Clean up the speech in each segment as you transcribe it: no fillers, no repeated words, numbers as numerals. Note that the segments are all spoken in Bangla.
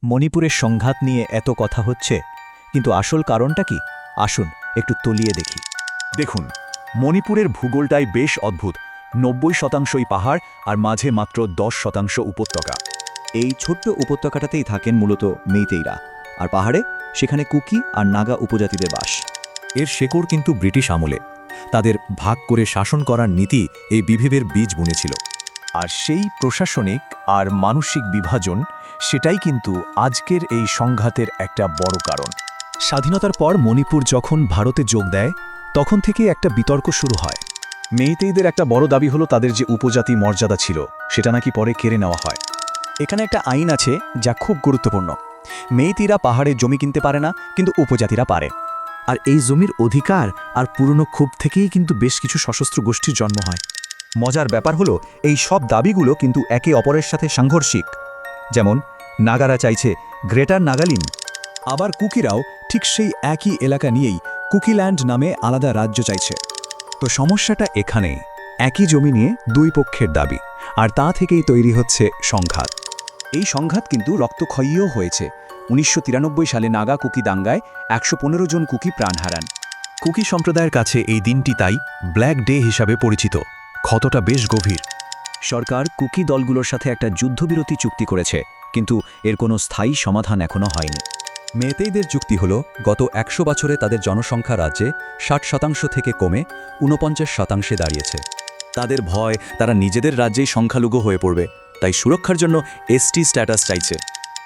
মণিপুরের সংঘাত নিয়ে এত কথা হচ্ছে, কিন্তু আসল কারণটা কি? আসুন একটু তলিয়ে দেখি। দেখুন, মণিপুরের ভূগোলটাই বেশ অদ্ভুত। 90% পাহাড় আর মাঝে মাত্র 10% উপত্যকা। এই ছোট্ট উপত্যকাটাতেই থাকেন মূলত মেইতেইরা, আর পাহাড়ে সেখানে কুকি আর নাগা উপজাতিদের বাস। এর শেকড় কিন্তু ব্রিটিশ আমলে। তাদের ভাগ করে শাসন করার নীতি এই বিভেদের বীজ বুনেছিল। আর সেই প্রশাসনিক আর মানসিক বিভাজন, সেটাই কিন্তু আজকের এই সংঘাতের একটা বড় কারণ। স্বাধীনতার পর মণিপুর যখন ভারতে যোগ দেয়, তখন থেকেই একটা বিতর্ক শুরু হয়। মেইতেইদের একটা বড় দাবি হলো তাদের যে উপজাতি মর্যাদা ছিল, সেটা নাকি পরে কেড়ে নেওয়া হয়। এখানে একটা আইন আছে যা খুব গুরুত্বপূর্ণ। মেইতিরা পাহাড়ে জমি কিনতে পারে না, কিন্তু উপজাতিরা পারে। আর এই জমির অধিকার আর পুরনো ক্ষোভ থেকেই কিন্তু বেশ কিছু সশস্ত্র গোষ্ঠীর জন্ম হয়। মজার ব্যাপার হলো, এই সব দাবিগুলো কিন্তু একে অপরের সাথে সাংঘর্ষিক। যেমন নাগারা চাইছে গ্রেটার নাগালিন, আবার কুকিরাও ঠিক সেই একই এলাকা নিয়েই কুকিল্যান্ড নামে আলাদা রাজ্য চাইছে। তো সমস্যাটা এখানেই, একই জমি নিয়ে দুই পক্ষের দাবি, আর তা থেকেই তৈরি হচ্ছে সংঘাত। এই সংঘাত কিন্তু রক্তক্ষয়ীও হয়েছে। 1993 সালে নাগা কুকি দাঙ্গায় 115 জন কুকি প্রাণ হারান। কুকি সম্প্রদায়ের কাছে এই দিনটি তাই ব্ল্যাক ডে হিসাবে পরিচিত। ক্ষতটা বেশ গভীর। সরকার কুকি দলগুলোর সাথে একটা যুদ্ধবিরতি চুক্তি করেছে, কিন্তু এর কোনো স্থায়ী সমাধান এখনো হয়নি। মেইতেইদের যুক্তি হল, গত 100 বছরে তাদের জনসংখ্যা রাজ্যে 60% থেকে কমে 49% দাঁড়িয়েছে। তাদের ভয় তারা নিজেদের রাজ্যেই সংখ্যালঘু হয়ে পড়বে, তাই সুরক্ষার জন্য এসটি স্ট্যাটাস চাইছে।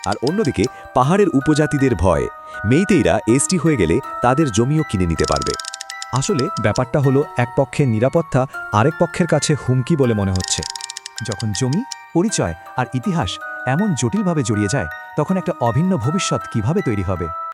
আর অন্যদিকে পাহাড়ের উপজাতিদের ভয়, মেইতেইরা এসটি হয়ে গেলে তাদের জমিও কিনে নিতে পারবে। আসলে ব্যাপারটা হলো, এক পক্ষের নিরাপত্তা আরেক পক্ষের কাছে হুমকি বলে মনে হচ্ছে। যখন জমি, পরিচয় আর ইতিহাস এমন জটিলভাবে জড়িয়ে যায়, তখন একটা অভিন্ন ভবিষ্যৎ কিভাবে তৈরি হবে?